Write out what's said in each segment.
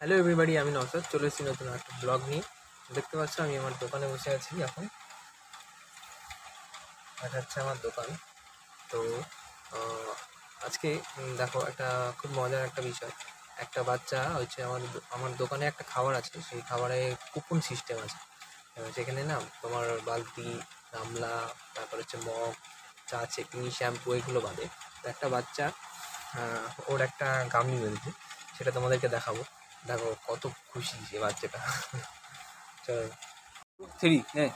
Hello everybody, আমি নওশাদ চলে এসেছি নতুন একটা ব্লগ নিয়ে। দেখতে পাচ্ছ আমি আমার দোকানে বসে আছি। এখন এটা হচ্ছে আমার দোকান। তো আজকে দেখো একটা খুব মজার একটা বিষয়। একটা বাচ্চা হচ্ছে আমার দোকানে একটা খাবার আছে, সেই খাবারে কুপন সিস্টেম আছে। সেখানে না তোমার বালতি, গামলা, তারপর হচ্ছে মগ, চা, চিনি, শ্যাম্পু এগুলো বাদে তো একটা বাচ্চা ওর একটা গামলি বেঁধেছে, সেটা তোমাদেরকে দেখাবো। দেখো কত খুশি সে বাচ্চাটা। চলো থ্রি হ্যাঁ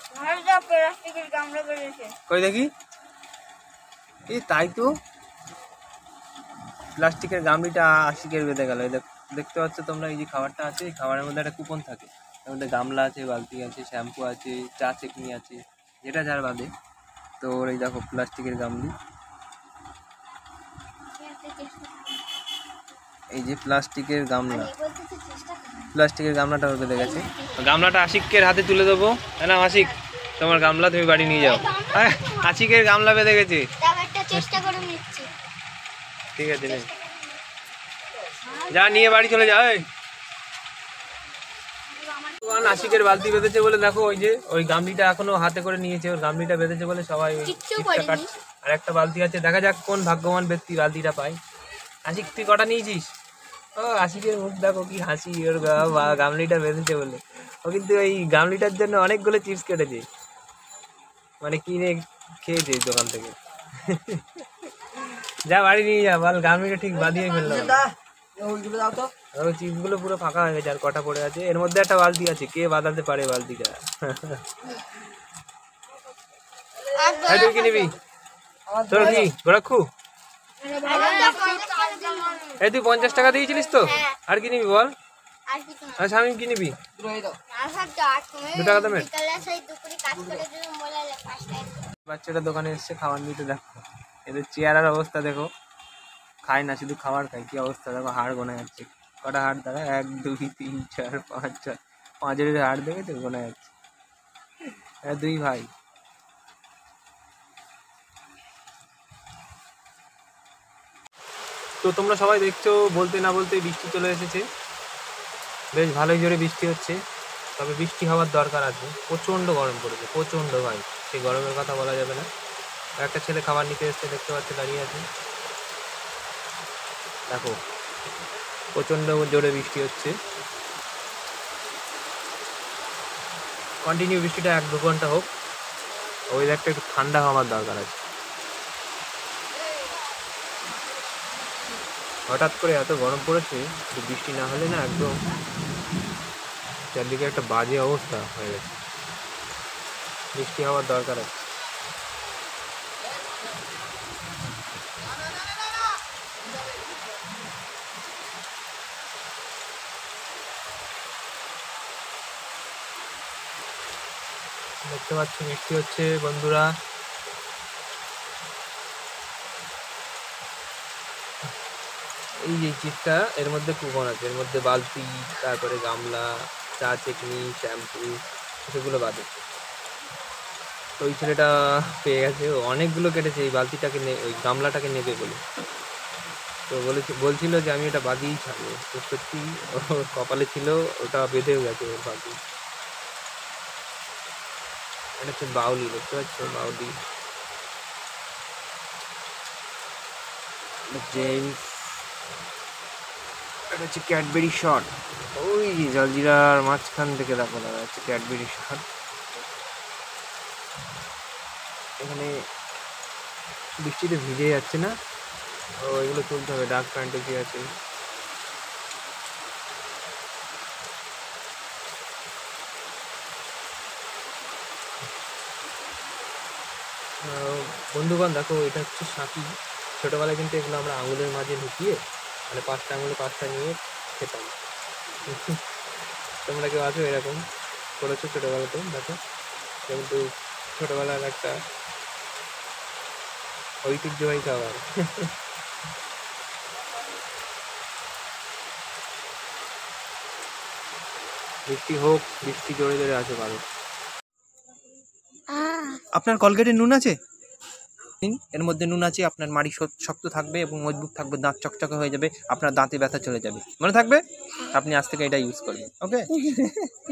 প্লাস্টিকের গামলা বেরিয়েছে। কই দেখি। এই তাই তো, প্লাস্টিকের গামলিটা আশিকের বেঁধে গেল। দেখতে পাচ্ছ তোমরা, এই যে খাবারটা আছে, এই খাবারের মধ্যে একটা কুপন থাকে। এর মধ্যে গামলা আছে, বালতি আছে, শ্যাম্পু আছে, চা চিনি আছে, যেটা যার বাদে। তো ওর এই দেখো প্লাস্টিকের গামলি, এই যে প্লাস্টিকের গামলা, প্লাস্টিকের গামলাটা ওর বেঁধে গেছে। গামলাটা আশিকের হাতে তুলে দেবো। না আশিক, তোমার গামলা তুমি বাড়ি নিয়ে যাও। আশিকের গামলা বেঁধে গেছে। ঠিক আছে, যা নিয়ে বাড়ি চলে যাও। আশিকের বালতি বেঁধেছে বলে দেখো, ওই যে ওই গামলিটা এখনো হাতে করে নিয়েছে। ওর গামলিটা বেঁধেছে বলে সবাই কাটছে। আর একটা বালতি আছে, দেখা যাক কোন ভাগ্যবান ব্যক্তি বালতিটা পায়। আশিক তুই কটা নিয়েছিস? ও আশিকের মুখ দেখো কি হাসি, ওর গামলিটা বেঁধেছে বলে। ও কিন্তু এই গামলিটার জন্য অনেকগুলো চিপস কেটেছে, মানে কিনে খেয়েছে দোকান থেকে। যা বাড়ি নিয়ে যা, বল গামলিটা ঠিক বাঁধিয়ে ফেললাম। চিপস গুলো পুরো ফাঁকা হয়ে গেছে, আর কটা পড়ে আছে। এর মধ্যে একটা বালতি আছে, কে বাঁধাতে পারে বালতিটা? তুই কি নিবি? তোর কি গোরাক্ষু? এই তুই 50 টাকা দিয়েছিলিস তো, আর কি নিবি বল? আচ্ছা আমি কি নিবি? 2 টাকা দামের। বাচ্চাটা দোকানে এসছে খাবার নিতে। দেখো এদের চেয়ারের অবস্থা দেখো, খায় না, শুধু খাবার খায়। কি অবস্থা দেখো, হাড় গোনা যাচ্ছে। কটা হাড় দাঁড়া, 1 2 3 4 5 6, 5-এর হাড় দেখে তো গোনা যাচ্ছে। 2 ভাই। তো তোমরা সবাই দেখছো, বলতে না বলতে বৃষ্টি চলে এসেছে। বেশ ভালোই জোরে বৃষ্টি হচ্ছে, তবে বৃষ্টি হওয়ার দরকার আছে। প্রচণ্ড গরম পড়েছে, প্রচণ্ড ভাই। সেই গরমের কথা বলা যাবে না। একটা ছেলে খাবার নিতে এসছে, দেখতে পাচ্ছে দাঁড়িয়ে আছে। দেখো প্রচণ্ড জোরে বৃষ্টি হচ্ছে। কন্টিনিউ বৃষ্টিটা 1-2 ঘন্টা হোক, ওয়েদারটা একটু ঠান্ডা হওয়ার দরকার আছে। হঠাৎ করে এত গরম পড়েছে, বৃষ্টি না হলে না একদম চারদিকে একটা বাজে অবস্থা হয়ে গেছে। বৃষ্টি হওয়ার দরকার আছে। দেখতে পাচ্ছ বৃষ্টি হচ্ছে বন্ধুরা। এই যে চিপটা, এর মধ্যে কুপন আছে, এর মধ্যে বালতি, তারপরে গামলা, চা চিনি, শ্যাম্পু, সেগুলো বাদে। তো ওই ছেলেটা পেয়ে গেছে, ও অনেকগুলো কেটেছে এই বালতিটাকে, ওই গামলাটাকে নেবে বলে। তো বলছিল যে আমি এটা বাদিয়েই ছাড়বো। তো সত্যি ওর কপালে ছিল, ওটা বেঁধেও গেছে ওর বাদি। এটা হচ্ছে বাউলি, দেখতে পাচ্ছ বাউলি, জেমস। এটা হচ্ছে ক্যাডবেরি শট। ওই জলজিরার মাঝখান থেকে দেখো দেখা যাচ্ছে ক্যাডবেরি শট। এখানে বৃষ্টিতে ভিজে যাচ্ছে না, ও এগুলো তুলতে হবে। ডার্ক ফ্যান্টাসি আছে। বন্ধুগণ দেখো, এটা হচ্ছে সাঁকি। ছোটোবেলায় কিন্তু এগুলো আমরা আঙুলের মাঝে ঢুকিয়ে, মানে 5টা আঙুলে 5টা নিয়ে খেতাম। তোমরা কেউ আছো এরকম করেছো ছোটোবেলাতে? দেখো কিন্তু ছোটোবেলার একটা ঐতিহ্যবাহী খাবার। বৃষ্টি হোক, বৃষ্টি জোরে জোরে আছে ভালো। আপনার কলগেটে নুন আছে? এর মধ্যে নুন আছে, আপনার মাড়ি শক্ত থাকবে এবং মজবুত থাকবে, দাঁত চকচকে হয়ে যাবে, আপনার দাঁতে ব্যথা চলে যাবে, মনে থাকবে? আপনি আজ থেকে এটা ইউজ করবেন, ওকে?